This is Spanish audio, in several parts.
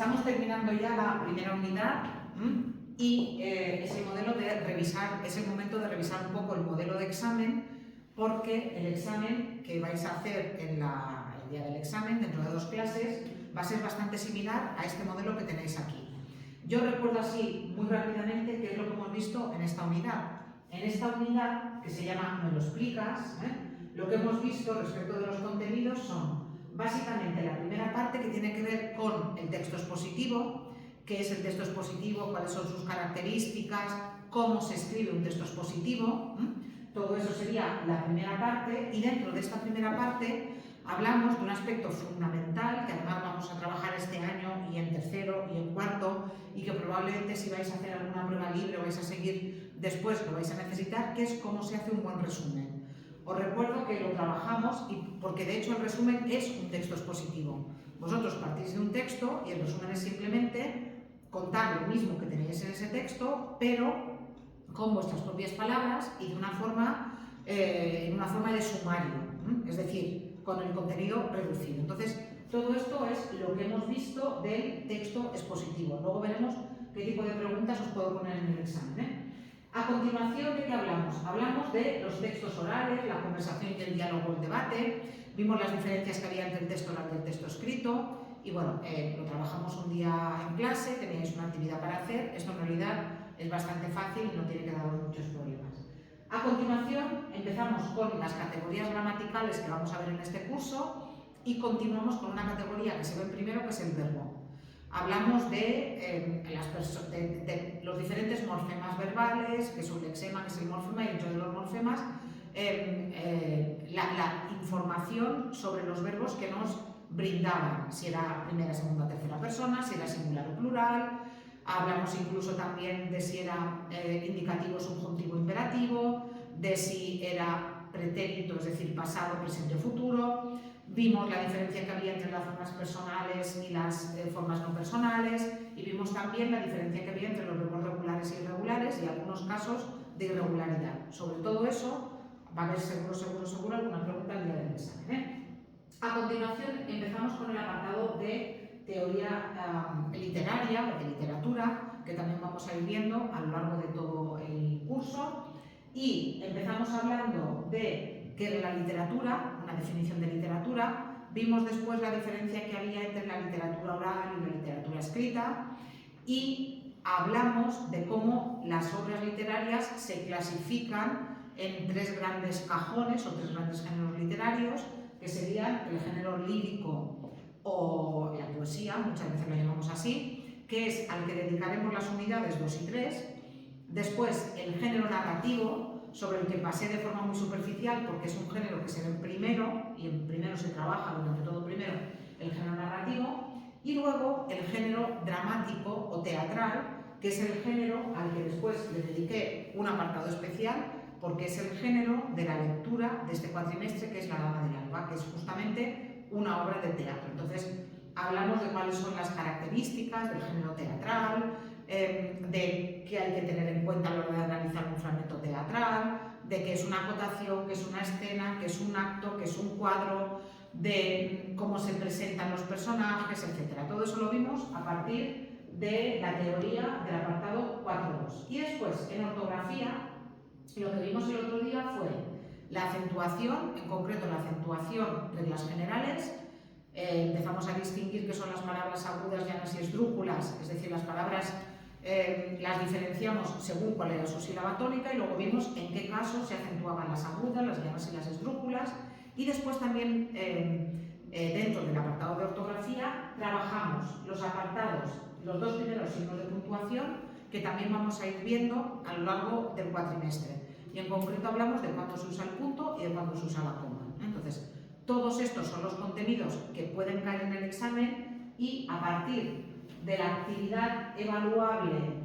estamos terminando ya la primera unidad y es el modelo de revisar, es el momento de revisar un poco el modelo de examen, porque el examen que vais a hacer el día del examen, dentro de 2 clases, va a ser bastante similar a este modelo que tenéis aquí. Yo recuerdo así muy rápidamente qué es lo que hemos visto en esta unidad. En esta unidad, que se llama ¿Me lo explicas?, lo que hemos visto respecto de los contenidos son básicamente la primera parte, que tiene que ver con el texto expositivo, qué es el texto expositivo, cuáles son sus características, cómo se escribe un texto expositivo. Todo eso sería la primera parte, y dentro de esta primera parte hablamos de un aspecto fundamental que además vamos a trabajar este año y en tercero y en cuarto, y que probablemente si vais a hacer alguna prueba libre o vais a seguir después lo vais a necesitar, que es cómo se hace un buen resumen. Os recuerdo que lo trabajamos porque de hecho el resumen es un texto expositivo. Vosotros partís de un texto y el resumen es simplemente contar lo mismo que tenéis en ese texto, pero con vuestras propias palabras y de una forma, en una forma de sumario, es decir, con el contenido reducido. Entonces, todo esto es lo que hemos visto del texto expositivo. Luego veremos qué tipo de preguntas os puedo poner en el examen. A continuación, ¿de qué hablamos? Hablamos de los textos orales, la conversación y el diálogo, el debate. Vimos las diferencias que había entre el texto oral y el texto escrito. Y bueno, lo trabajamos un día en clase, teníais una actividad para hacer. Esto en realidad es bastante fácil y no tiene que daros muchos problemas. A continuación, empezamos con las categorías gramaticales que vamos a ver en este curso y continuamos con una categoría que se ve primero, que es el verbo. Hablamos de los diferentes morfemas verbales, que es un lexema, que es el morfema, y dentro de los morfemas la información sobre los verbos que nos brindaban, si era primera, segunda, tercera persona, si era singular o plural. Hablamos incluso también de si era indicativo, subjuntivo, imperativo, de si era pretérito, es decir, pasado, presente o futuro. Vimos la diferencia que había entre las formas personales y las formas no personales, y vimos también la diferencia que había entre los verbos regulares y irregulares y algunos casos de irregularidad. Sobre todo eso va a haber seguro alguna pregunta el día del examen. A continuación empezamos con el apartado de teoría literaria o de literatura, que también vamos a ir viendo a lo largo de todo el curso, y empezamos hablando de qué era la literatura, una definición de literatura. Vimos después la diferencia que había entre la literatura oral y la literatura escrita, y hablamos de cómo las obras literarias se clasifican en 3 grandes cajones o 3 grandes géneros literarios, que serían el género lírico o la poesía, muchas veces lo llamamos así, que es al que dedicaremos las unidades 2 y 3. Después el género narrativo, sobre el que pasé de forma muy superficial porque es un género que se ve primero, y en primero se trabaja durante todo primero el género narrativo. Y luego el género dramático o teatral, que es el género al que después le dediqué un apartado especial, porque es el género de la lectura de este cuatrimestre, que es La Dama del Alba, que es justamente una obra de teatro. Entonces hablamos de cuáles son las características del género teatral, de qué hay que tener en cuenta a la hora de analizar un fragmento teatral, de qué es una acotación, qué es una escena, qué es un acto, qué es un cuadro, de cómo se presentan los personajes, etc. Todo eso lo vimos a partir de la teoría del apartado 4.2. Y después, en ortografía, lo que vimos el otro día fue la acentuación, en concreto la acentuación, reglas generales. Empezamos a distinguir qué son las palabras agudas, llanas y esdrújulas, es decir, las palabras las diferenciamos según cuál era su sílaba tónica, y luego vimos en qué casos se acentuaban las agudas, las llanas y las esdrújulas. Y después también dentro del apartado de ortografía trabajamos los apartados, los 2 primeros signos de puntuación, que también vamos a ir viendo a lo largo del cuatrimestre. Y en concreto hablamos de cuándo se usa el punto y de cuándo se usa la coma. Entonces, todos estos son los contenidos que pueden caer en el examen, y a partir de la actividad evaluable,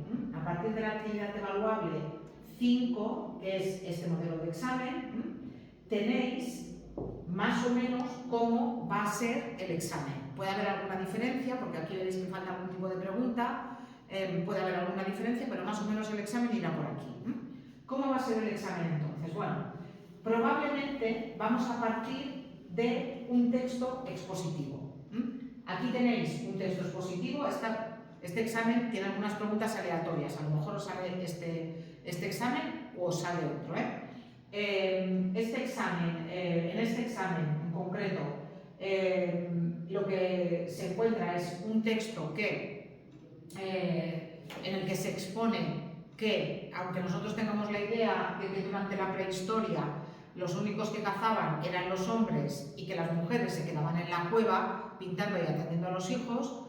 5, que es este modelo de examen, tenéis más o menos cómo va a ser el examen. Puede haber alguna diferencia, porque aquí veréis que falta algún tipo de pregunta, puede haber alguna diferencia, pero más o menos el examen irá por aquí. ¿Cómo va a ser el examen entonces? Bueno, probablemente vamos a partir de un texto expositivo. Aquí tenéis un texto expositivo. Este examen tiene algunas preguntas aleatorias. A lo mejor os sale este examen o os sale otro. En este examen en concreto, lo que se encuentra es un texto en el que se expone que, aunque nosotros tengamos la idea de que durante la prehistoria los únicos que cazaban eran los hombres y que las mujeres se quedaban en la cueva pintando y atendiendo a los hijos,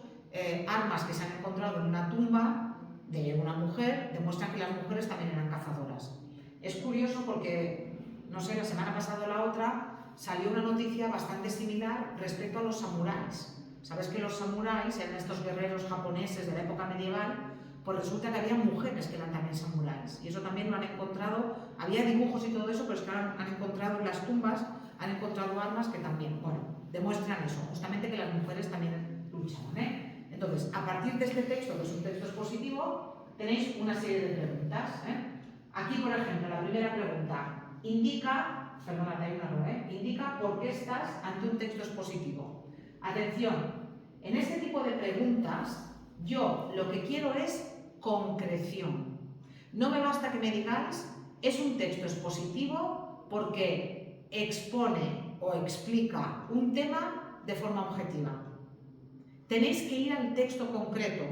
armas que se han encontrado en una tumba de una mujer demuestran que las mujeres también eran cazadoras. Es curioso porque, no sé, la semana pasada o la otra salió una noticia bastante similar respecto a los samuráis. Sabes que los samuráis eran estos guerreros japoneses de la época medieval. Pues resulta que había mujeres que eran también samuráis, y eso también lo han encontrado, había dibujos y todo eso, pero es que han encontrado en las tumbas, han encontrado armas que también, bueno, demuestran eso, justamente que las mujeres también luchaban, Entonces, a partir de este texto, que es un texto expositivo, tenéis una serie de preguntas, Aquí, por ejemplo, la primera pregunta, indica por qué estás ante un texto expositivo. Atención, en este tipo de preguntas, yo lo que quiero es concreción. No me basta que me digáis, es un texto expositivo porque expone o explica un tema de forma objetiva. Tenéis que ir al texto concreto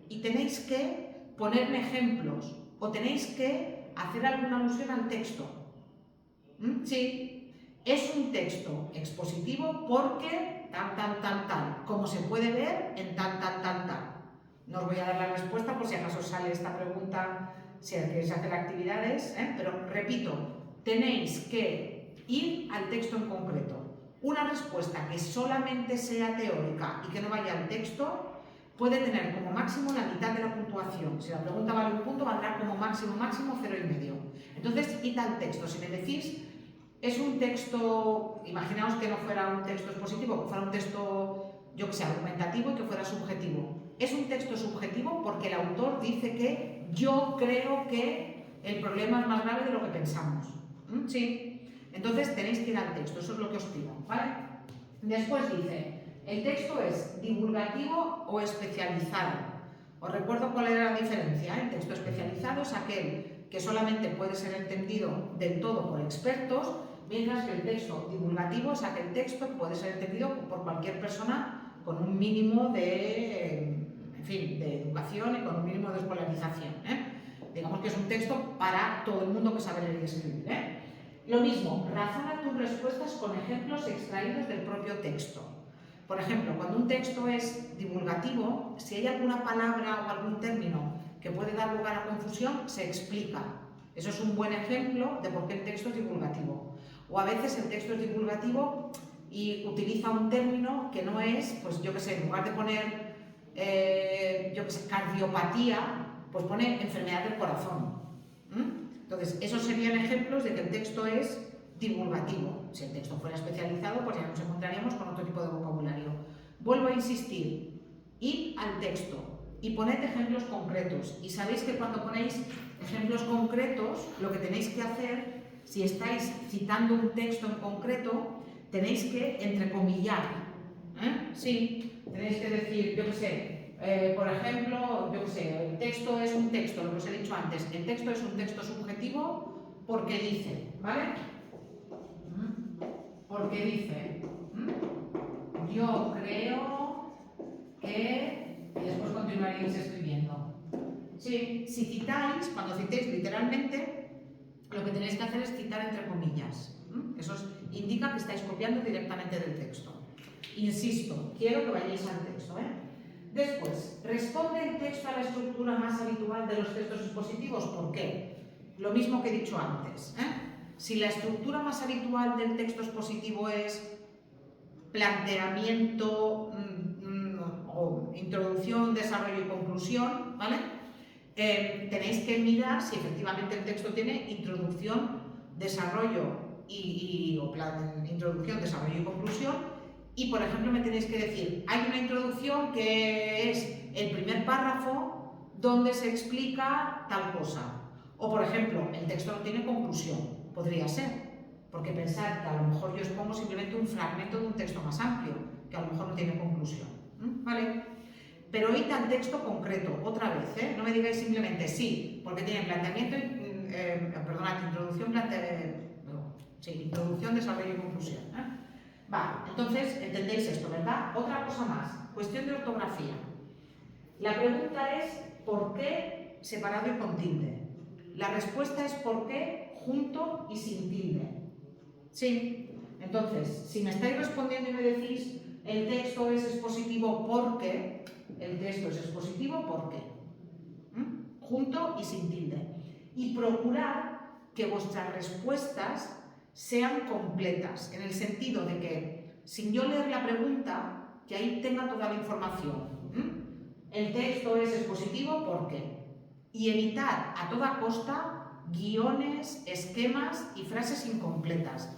y tenéis que ponerme ejemplos o tenéis que hacer alguna alusión al texto. Sí, es un texto expositivo porque tal, como se puede ver en tal. No os voy a dar la respuesta por si acaso sale esta pregunta, si queréis hacer actividades, pero repito, tenéis que ir al texto en concreto. Una respuesta que solamente sea teórica y que no vaya al texto puede tener como máximo la mitad de la puntuación. Si la pregunta vale un punto, valdrá como máximo 0,5. Entonces, id al texto. Si me decís, es un texto, imaginaos que no fuera un texto expositivo, que fuera un texto, yo que sé, argumentativo y que fuera subjetivo. Es un texto subjetivo porque el autor dice que yo creo que el problema es más grave de lo que pensamos. Sí. Entonces tenéis que ir al texto, eso es lo que os pido, ¿vale? Después dice, el texto es divulgativo o especializado. Os recuerdo cuál era la diferencia. El texto especializado es aquel que solamente puede ser entendido del todo por expertos, mientras que el texto divulgativo es aquel texto que puede ser entendido por cualquier persona con un mínimo de educación y con un mínimo de escolarización. Digamos que es un texto para todo el mundo que sabe leer y escribir. Lo mismo, razona tus respuestas con ejemplos extraídos del propio texto. Por ejemplo, cuando un texto es divulgativo, si hay alguna palabra o algún término que puede dar lugar a confusión, se explica. Eso es un buen ejemplo de por qué el texto es divulgativo. O a veces el texto es divulgativo y utiliza un término que no es, pues yo que sé, en lugar de poner cardiopatía, pues pone enfermedad del corazón. Entonces, esos serían ejemplos de que el texto es divulgativo. Si el texto fuera especializado, pues ya nos encontraríamos con otro tipo de vocabulario. Vuelvo a insistir, id al texto y poned ejemplos concretos. Y sabéis que cuando ponéis ejemplos concretos, lo que tenéis que hacer, si estáis citando un texto en concreto, tenéis que entrecomillar. Sí, tenéis que decir, yo qué sé, por ejemplo, yo qué sé, el texto es un texto, lo que os he dicho antes, el texto es un texto subjetivo porque dice, ¿vale? Porque dice, yo creo que, y después continuaréis escribiendo. Sí, si citáis, cuando citéis literalmente, lo que tenéis que hacer es citar entre comillas. Eso indica que estáis copiando directamente del texto. Insisto, quiero que vayáis al texto. Después, ¿responde el texto a la estructura más habitual de los textos expositivos? ¿Por qué? Lo mismo que he dicho antes. Si la estructura más habitual del texto expositivo es planteamiento, o introducción, desarrollo y conclusión, ¿vale? Tenéis que mirar si efectivamente el texto tiene introducción, desarrollo introducción, desarrollo y conclusión. Y, por ejemplo, me tenéis que decir, hay una introducción que es el primer párrafo donde se explica tal cosa. O, por ejemplo, el texto no tiene conclusión. Podría ser, porque pensad que a lo mejor yo os pongo simplemente un fragmento de un texto más amplio, que a lo mejor no tiene conclusión. ¿Vale? Pero oíd al texto concreto, otra vez, ¿eh? No me digáis simplemente sí, porque tiene planteamiento, introducción, desarrollo y conclusión. Vale, entonces entendéis esto, ¿verdad? Otra cosa más, cuestión de ortografía. La pregunta es ¿por qué separado y con tilde? La respuesta es ¿por qué junto y sin tilde? Sí, entonces, si me estáis respondiendo y me decís el texto es expositivo porque, el texto es expositivo porque, junto y sin tilde. Y procurad que vuestras respuestas sean completas, en el sentido de que, sin yo leer la pregunta, que ahí tenga toda la información. El texto es expositivo porque. Y evitar a toda costa guiones, esquemas y frases incompletas.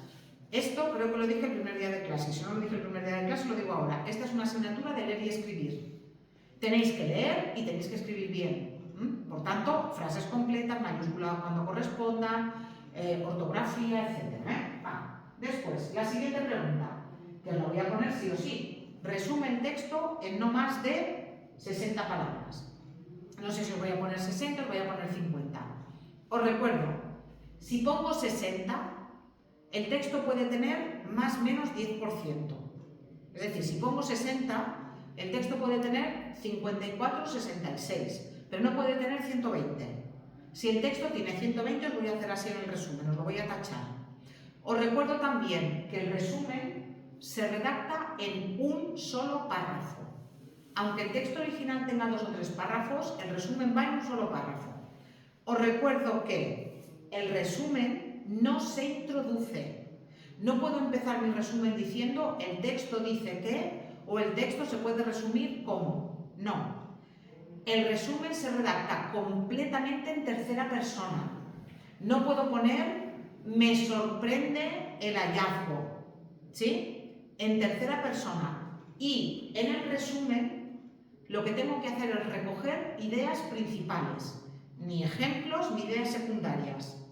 Esto creo que lo dije el primer día de clase, si no lo dije el primer día de clase lo digo ahora. Esta es una asignatura de leer y escribir. Tenéis que leer y tenéis que escribir bien. Por tanto, frases completas, mayúsculas cuando correspondan, ortografía, etc. Después, la siguiente pregunta, que os la voy a poner sí o sí. Resume el texto en no más de 60 palabras. No sé si os voy a poner 60 o os voy a poner 50. Os recuerdo, si pongo 60, el texto puede tener más o menos 10%. Es decir, si pongo 60, el texto puede tener 54 o 66, pero no puede tener 120. Si el texto tiene 120, os voy a hacer así en el resumen, os lo voy a tachar. Os recuerdo también que el resumen se redacta en un solo párrafo. Aunque el texto original tenga 2 o 3 párrafos, el resumen va en un solo párrafo. Os recuerdo que el resumen no se introduce. No puedo empezar mi resumen diciendo el texto dice que o el texto se puede resumir como. No. El resumen se redacta completamente en tercera persona. No puedo poner me sorprende el hallazgo. ¿Sí? En tercera persona. Y en el resumen lo que tengo que hacer es recoger ideas principales. Ni ejemplos ni ideas secundarias.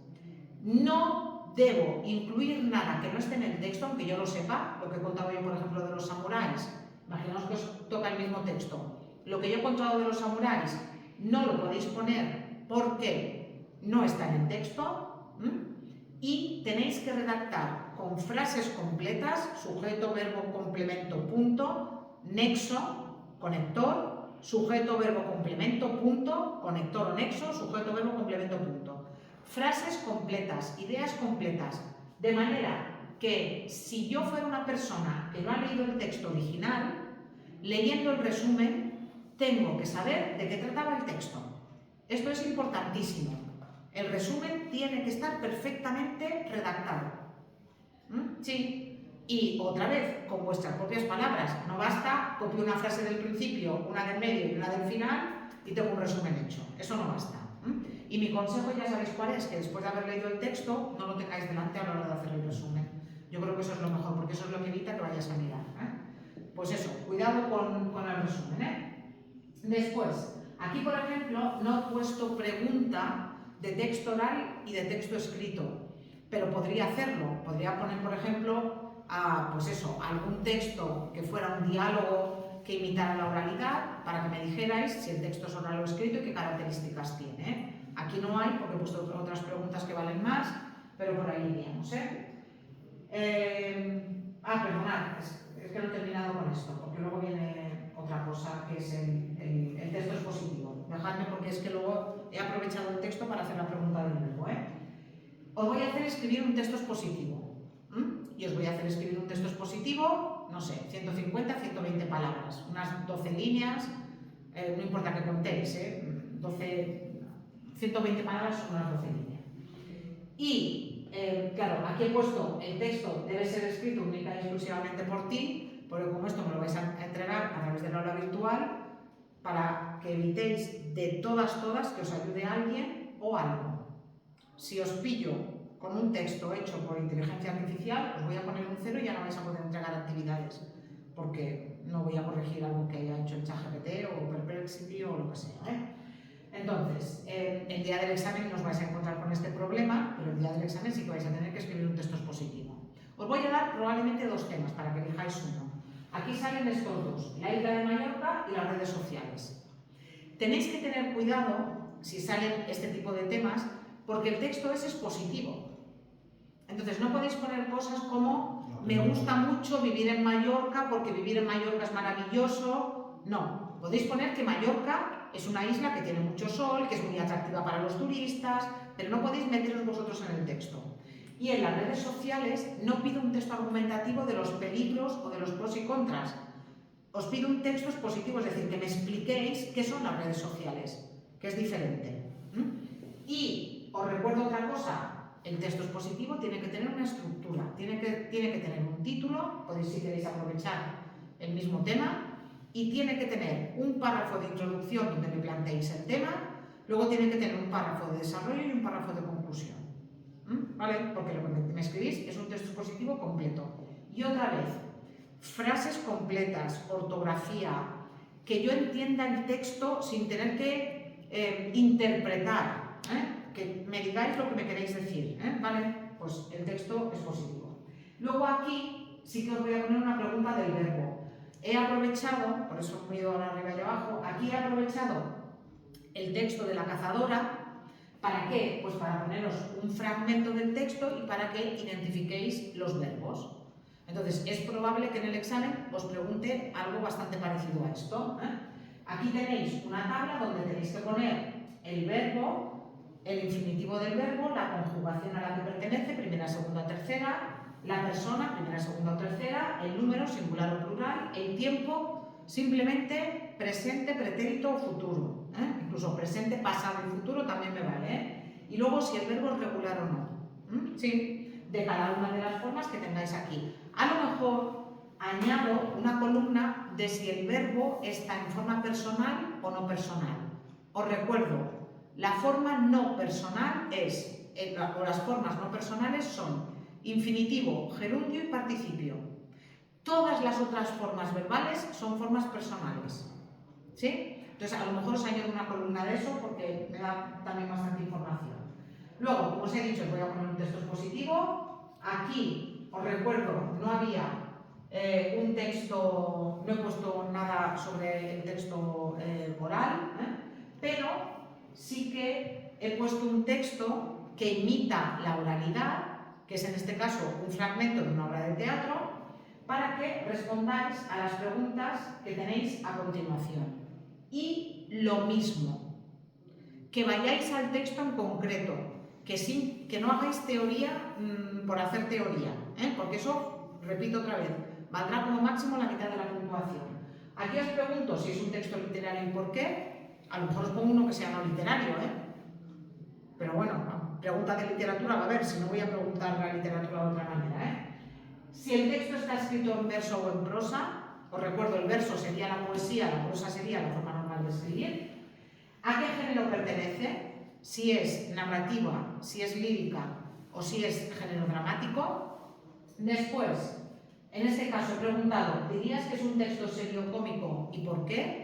No debo incluir nada que no esté en el texto, aunque yo lo sepa, lo que he contado yo, por ejemplo, de los samuráis. Imaginaos que os toca el mismo texto. Lo que yo he contado de los samuráis no lo podéis poner porque no está en el texto. Y tenéis que redactar con frases completas, sujeto, verbo, complemento, punto, nexo, conector, sujeto, verbo, complemento, punto, conector o nexo, sujeto, verbo, complemento, punto. Frases completas, ideas completas, de manera que si yo fuera una persona que no ha leído el texto original, leyendo el resumen, tengo que saber de qué trataba el texto. Esto es importantísimo. El resumen tiene que estar perfectamente redactado. Sí. Y otra vez, con vuestras propias palabras. No basta, copio una frase del principio, una del medio y una del final y tengo un resumen hecho. Eso no basta. Y mi consejo ya sabéis cuál es, que después de haber leído el texto no lo tengáis delante a la hora de hacer el resumen. Yo creo que eso es lo mejor, porque eso es lo que evita que vayas a mirar. Pues eso, cuidado con el resumen. Después, aquí por ejemplo no he puesto pregunta de texto oral y de texto escrito, pero podría hacerlo. Podría poner por ejemplo, pues eso, algún texto que fuera un diálogo que imitara la oralidad, para que me dijerais si el texto es oral o escrito y qué características tiene. Aquí no hay, porque he puesto otras preguntas que valen más, pero por ahí iríamos. Perdonad, es que no he terminado con esto, porque luego viene otra cosa, que es el texto expositivo. Dejadme, porque es que luego he aprovechado el texto para hacer la pregunta de nuevo. Os voy a hacer escribir un texto expositivo. Y os voy a hacer escribir un texto expositivo, no sé, 150, 120 palabras, unas 12 líneas, no importa que contéis, 120 palabras son unas 12 líneas. Y, claro, aquí he puesto el texto debe ser escrito única y exclusivamente por ti, porque como esto me lo vais a entregar a través del aula virtual, para que evitéis de todas que os ayude alguien o algo. Si os pillo con un texto hecho por inteligencia artificial, os voy a poner un 0 y ya no vais a poder entregar actividades, porque no voy a corregir algo que haya hecho el ChatGPT o Perplexity o lo que sea. Entonces, el día del examen no os vais a encontrar con este problema, pero el día del examen sí que vais a tener que escribir un texto expositivo. Os voy a dar probablemente 2 temas para que elijáis uno. Aquí aquí salen estos dos, la isla de Mallorca y las redes sociales. Tenéis que tener cuidado si salen este tipo de temas, porque el texto es expositivo. Entonces no podéis poner cosas como me gusta mucho vivir en Mallorca porque vivir en Mallorca es maravilloso. No, podéis poner que Mallorca es una isla que tiene mucho sol, que es muy atractiva para los turistas, pero no podéis meteros vosotros en el texto. Y en las redes sociales no pido un texto argumentativo de los peligros o de los pros y contras. Os pido un texto expositivo, es decir, que me expliquéis qué son las redes sociales, que es diferente. Y os recuerdo otra cosa. El texto expositivo tiene que tener una estructura, tiene que tener un título, podéis si queréis aprovechar el mismo tema, y tiene que tener un párrafo de introducción donde me planteéis el tema, luego tiene que tener un párrafo de desarrollo y un párrafo de conclusión. ¿Vale? Porque lo que me escribís es un texto expositivo completo. Y otra vez, frases completas, ortografía, que yo entienda el texto sin tener que interpretar, que me digáis lo que me queréis decir, ¿vale? Pues el texto es positivo. Luego aquí sí que os voy a poner una pregunta del verbo. He aprovechado, por eso me he ido ahora arriba y abajo, aquí he aprovechado el texto de la cazadora. ¿Para qué? Pues para poneros un fragmento del texto y para que identifiquéis los verbos. Entonces, es probable que en el examen os pregunte algo bastante parecido a esto. Aquí tenéis una tabla donde tenéis que poner el verbo, el infinitivo del verbo, la conjugación a la que pertenece, primera, segunda, tercera, la persona, primera, segunda o tercera, el número, singular o plural, el tiempo, simplemente presente, pretérito o futuro. Incluso presente, pasado y futuro también me vale. Y luego si el verbo es regular o no. Sí, de cada una de las formas que tengáis aquí. A lo mejor añado una columna de si el verbo está en forma personal o no personal. Os recuerdo, la forma no personal es, o las formas no personales son infinitivo, gerundio y participio. Todas las otras formas verbales son formas personales. ¿Sí? Entonces, a lo mejor os añado una columna de eso porque me da también bastante información. Luego, como os he dicho, os voy a poner un texto expositivo. Aquí, os recuerdo, no había un texto, no he puesto nada sobre el texto oral, pero sí que he puesto un texto que imita la oralidad, que es en este caso un fragmento de una obra de teatro, para que respondáis a las preguntas que tenéis a continuación. Y lo mismo, que vayáis al texto en concreto, que no hagáis teoría por hacer teoría, porque eso, repito otra vez, valdrá como máximo la mitad de la puntuación. Aquí os pregunto si es un texto literario y por qué. A lo mejor os pongo uno que sea no literario, pero bueno, pregunta de literatura va a haber, si no voy a preguntar la literatura de otra manera, Si el texto está escrito en verso o en prosa, os recuerdo, el verso sería la poesía, la prosa sería la forma normal de escribir. ¿A qué género pertenece? Si es narrativa, si es lírica o si es género dramático. Después, en este caso he preguntado, ¿dirías que es un texto serio cómico y por qué?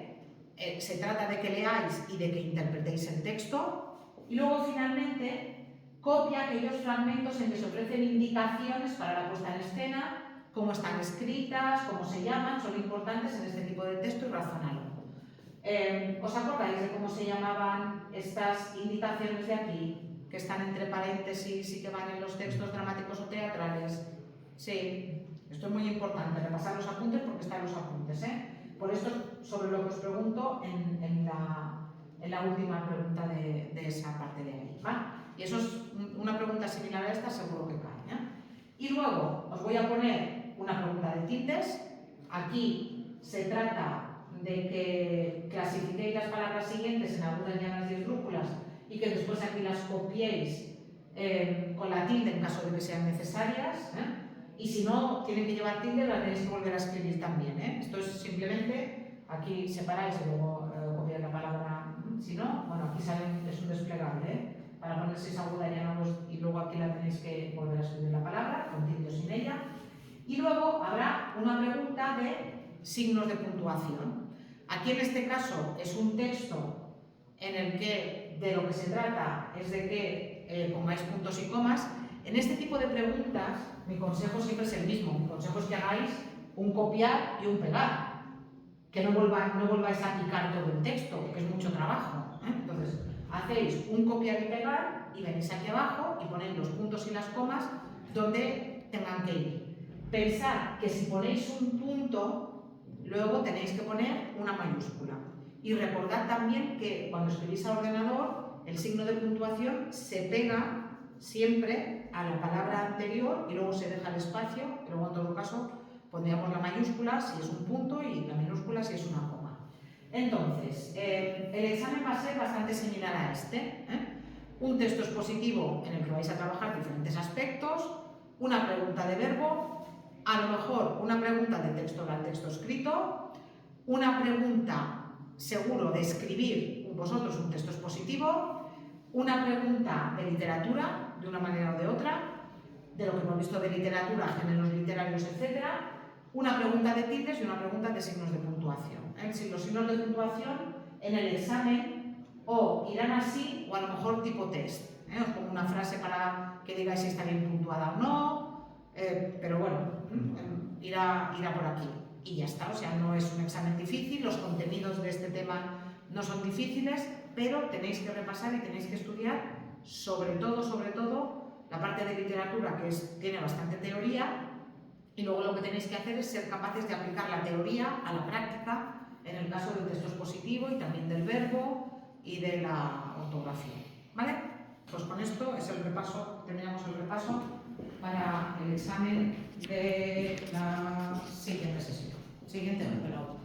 Se trata de que leáis y de que interpretéis el texto. Y luego, finalmente, copia aquellos fragmentos en que se ofrecen indicaciones para la puesta en escena, cómo están escritas, cómo se llaman, son importantes en este tipo de texto y razonalo. ¿Os acordáis de cómo se llamaban estas indicaciones de aquí, que están entre paréntesis y que van en los textos dramáticos o teatrales? Sí, esto es muy importante, repasar los apuntes porque están los apuntes, Por esto, sobre lo que os pregunto en la última pregunta de esa parte de ahí, ¿vale? Y eso es una pregunta similar a esta, seguro que cae, Y luego os voy a poner una pregunta de tildes. Aquí se trata de que clasifiquéis las palabras siguientes en agudas, llanas y esdrújulas y que después aquí las copiéis con la tilde en caso de que sean necesarias, y si no tienen que llevar tilde, la tenéis que volver a escribir también, Esto es simplemente, aquí separáis y luego copiáis la palabra, si no, bueno, aquí es un desplegable, para poner si es aguda, llana y luego aquí la tenéis que volver a escribir la palabra, con tilde o sin ella. Y luego habrá una pregunta de signos de puntuación. Aquí en este caso es un texto en el que de lo que se trata es de que pongáis puntos y comas. En este tipo de preguntas mi consejo siempre es el mismo, mi consejo es que hagáis un copiar y un pegar. Que no volváis a picar todo el texto, que es mucho trabajo. Entonces, hacéis un copiar y pegar y venís aquí abajo y ponéis los puntos y las comas donde tengan que ir. Pensad que si ponéis un punto, luego tenéis que poner una mayúscula. Y recordad también que cuando escribís al ordenador, el signo de puntuación se pega siempre a la palabra anterior y luego se deja el espacio, y luego en todo caso pondríamos la mayúscula si es un punto y la minúscula si es una coma. Entonces, el examen va a ser bastante similar a este. Un texto expositivo en el que vais a trabajar diferentes aspectos, una pregunta de verbo, a lo mejor una pregunta de texto oral, texto escrito, una pregunta seguro de escribir vosotros un texto expositivo, una pregunta de literatura, de una manera o de otra, de lo que hemos visto de literatura, géneros literarios, etc. Una pregunta de tildes y una pregunta de signos de puntuación. Los signos de puntuación en el examen o irán así o a lo mejor tipo test. Os pongo una frase para que digáis si está bien puntuada o no, pero bueno, irá por aquí. Y ya está, o sea, no es un examen difícil, los contenidos de este tema no son difíciles, pero tenéis que repasar y tenéis que estudiar sobre todo, la parte de literatura que tiene bastante teoría, y luego lo que tenéis que hacer es ser capaces de aplicar la teoría a la práctica, en el caso del texto expositivo y también del verbo y de la ortografía. ¿Vale? Pues con esto es el repaso, terminamos el repaso para el examen de la siguiente sesión. Siguiente, pero